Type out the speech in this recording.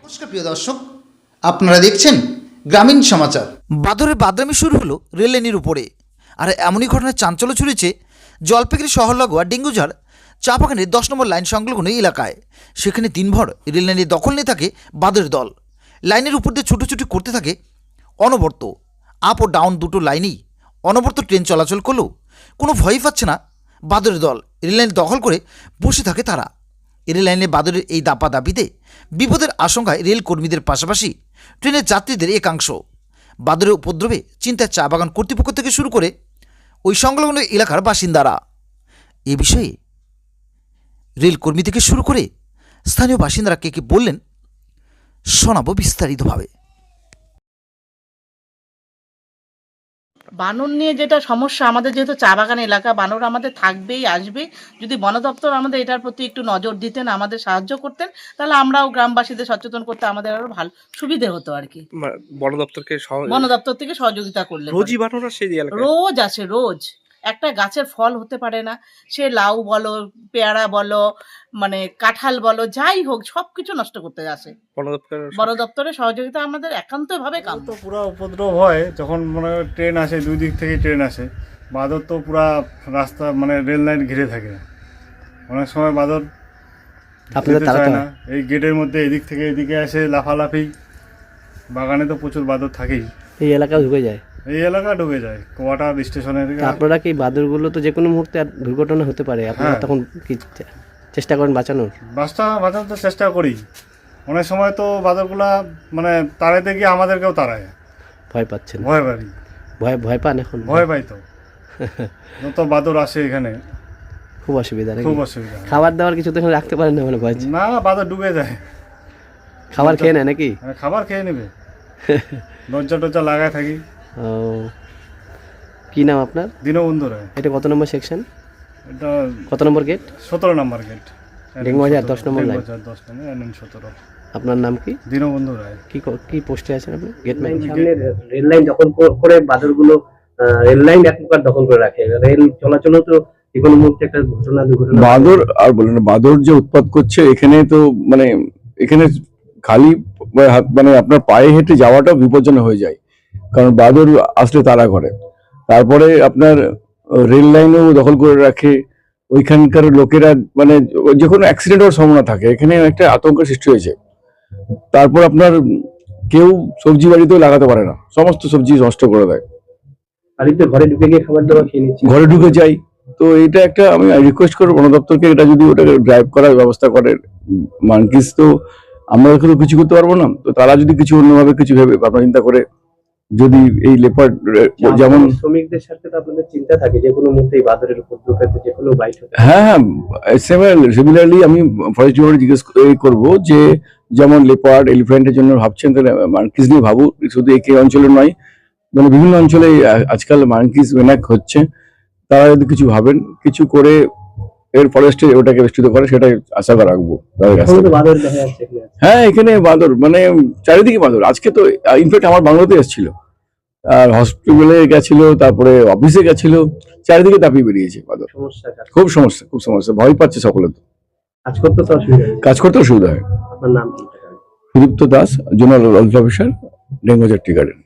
নমস্কার প্রিয় দর্শক, আপনারা দেখছেন গ্রামীণ সমাচার। বাদরের বাদরামি শুরু হলো রেল লাইনের উপরে। আর এমনই ঘটনায় চাঞ্চল্য ছড়িয়েছে জলপাইগুড়ি শহর লাগোয়া ডেঙ্গুঝাড় চা বাগানের 10 নম্বর লাইন সংলগ্ন এলাকায়। সেখানে দিনভর রেল লাইনের দখল নিয়ে থাকে বাদরের দল। লাইনের উপর দিয়ে ছুটোছুটি করতে থাকে অনবরত। আপ ও ডাউন দুটো লাইনেই অনবরত ট্রেন চলাচল করলেও কোনো ভয়ই পাচ্ছে না বাদরের দল। রেল লাইন দখল করে বসে থাকে তারা। রেল লাইনে বাদরের এই দাপাদাপিতে বিপদের আশঙ্কায় রেল কর্মীদের পাশাপাশি ট্রেনের যাত্রীদের একাংশ। বাদরের উপদ্রবে চিন্তায় চা বাগান কর্তৃপক্ষ থেকে শুরু করে ওই সংলগ্ন এলাকার বাসিন্দারা। এ বিষয়ে রেল কর্মী থেকে শুরু করে স্থানীয় বাসিন্দারা কে বললেন শোনাবো বিস্তারিতভাবে। বানর নিয়ে যেটা সমস্যা, আমাদের যেহেতু চা বাগান এলাকা, বানর আমাদের থাকবেই, আসবে। যদি বন দপ্তর আমাদের এটার প্রতি একটু নজর দিতেন, আমাদের সাহায্য করতেন, তাহলে আমরাও গ্রামবাসীদের সচেতন করতে আমাদের আরো ভালো সুবিধে হতো আর কি। বন দপ্তরকে বন দপ্তর থেকে সহযোগিতা করলে রোজই বানর আসে এই এলাকায়? রোজ আসে, রোজ। একটা গাছের ফল হতে পারে না, সে লাউ বলো, পেয়ারা বলো, মানে কাঁঠাল বলো, যাই হোক সবকিছু নষ্ট করতে আসে। বন দপ্তরের সহযোগিতা আমাদের একান্তই ভাবে কাম। তো পুরো উপদ্রব হয় যখন মনে হয় ট্রেন আসে, দুই দিক থেকে ট্রেন আসে। বাদর তো পুরা রাস্তা মানে রেল লাইন ঘিরে থাকে। অনেক সময় বাদর যেতে চায় না, এই গেটের মধ্যে এদিক থেকে এদিকে আসে লাফালাফি। বাগানে তো প্রচুর বাদর থাকেই, এই এলাকায় ঢুকে যায়। এই এলাকা ঢুকে যায় কোয়াটার স্টেশনের। আপনারা কি বাদরগুলো তো যে কোনো মুহূর্তে দুর্ঘটনা হতে পারে, আপনারা তখন কি চেষ্টা করেন বাঁচানোর? বাঁচানোর তো চেষ্টা করি। অনেক সময় তো বাদরগুলা মানে তাড়াইতে গিয়ে আমাদেরকেও তাড়ায়। ভয় পাচ্ছেন? ভয় পাই। ভয় পান এখন? ভয় পাই তো। যত বাদর আসে এখানে খুব অসুবিধা। খুব অসুবিধা। খাবার দাবার কিছু তো এখানে রাখতে পারেন না মানে ভয়? না, বাদর ডুবে যায়। খাবার খেয়ে নেয় নাকি? খাবার খেয়ে নেবে। দরজা টরজা লাগায় থাকি। ও, কি নাম আপনার? দীনবন্ধু রায়। এটা কত নম্বর সেকশন? এটা কত নম্বর গেট? 17 নম্বর গেট, ডেঙ্গুবাজার 10 নম্বর লাইন। 10 নম্বর NN 17। আপনার নাম কি? দীনবন্ধু রায়। কি পোস্টে আছেন আপনি? গেটম্যান। সামনে রেল লাইন দখল করে বাদরগুলো রেল লাইন এক প্রকার দখল করে রাখে। রেল চলাচলও তো যে কোনো মুহূর্তে একটা দুর্ঘটনা। বাদর আর বলেন, বাদর যে উৎপাত করছে এখানে, তো মানে এখানে খালি মানে আপনার পায়ে হেঁটে যাওয়াটাও বিপজ্জনক হয়ে যায়, কারণ বাদর আসলে তাড়া করে। তারপরে আপনার রেল লাইনও দখল করে রাখে। ওইখানকার লোকেরা মানে যে কোনো অ্যাক্সিডেন্ট হওয়ার সম্ভাবনা থাকে, এখানে একটা আতঙ্কের সৃষ্টি হয়েছে। তারপর আপনার কেউ সবজি বাড়িতেও লাগাতে পারে না, সমস্ত সবজি নষ্ট করে দেয়। বাড়িতে ঘরে ঢুকে গিয়ে খাবার দাবার খেয়ে নিচ্ছে, ঘরে ঢুকে যাই। তো এটা একটা আমি রিকোয়েস্ট করবো বন দপ্তরকে, এটা যদি ওটাকে ড্রাইভ করার ব্যবস্থা করে। মানকিস তো আমরা এখানে কিছু করতে পারবো না, তো তারা যদি কিছু অন্যভাবে কিছু ভেবে ভাবনা চিন্তা করে, যদি এই লেপার্ড যেমন শ্রমিকদের সাথে তো আপনাদের চিন্তা থাকে যে কোনো মুহূর্তে বাদরের উপদ্রবে যে কোনো বাইট হতে। হ্যাঁ, সিমিলারলি আমি ফরেস্ট ডিপার্টমেন্ট জিজ্ঞেস করবো যে যেমন লেপার্ড এলিফ্যান্টের জন্য ভাবছেন, তাহলে মানকিস নিয়ে ভাবুক। শুধু এই অঞ্চলে নয়, মানে বিভিন্ন অঞ্চলে আজকাল মানকিস ওয়েনাক হচ্ছে। তারা যদি কিছু ভাবেন, কিছু করে এর ফরেস্টে ওটাকে বিস্তৃত করে, সেটাই আশা রাখবো তাদের কাছ থেকে। বাদর দেখা যাচ্ছে। হ্যাঁ, এখানে বাদর মানে চারিদিকে বাদর। আজকে তো ইনফ্যাক্ট আমার বাংলাতে এসেছিল, আর হসপিটালে গেছিল, তারপরে অফিসে গেছিল, চারিদিকে দাপিয়ে বেরিয়েছে বাদর। খুব সমস্যা, ভয় পাচ্ছে সকলে। তো কাজ করতে অসুবিধা হয়। আপনার নাম কি? Sudipta Das, zonal officer, Dengujhar tea garden.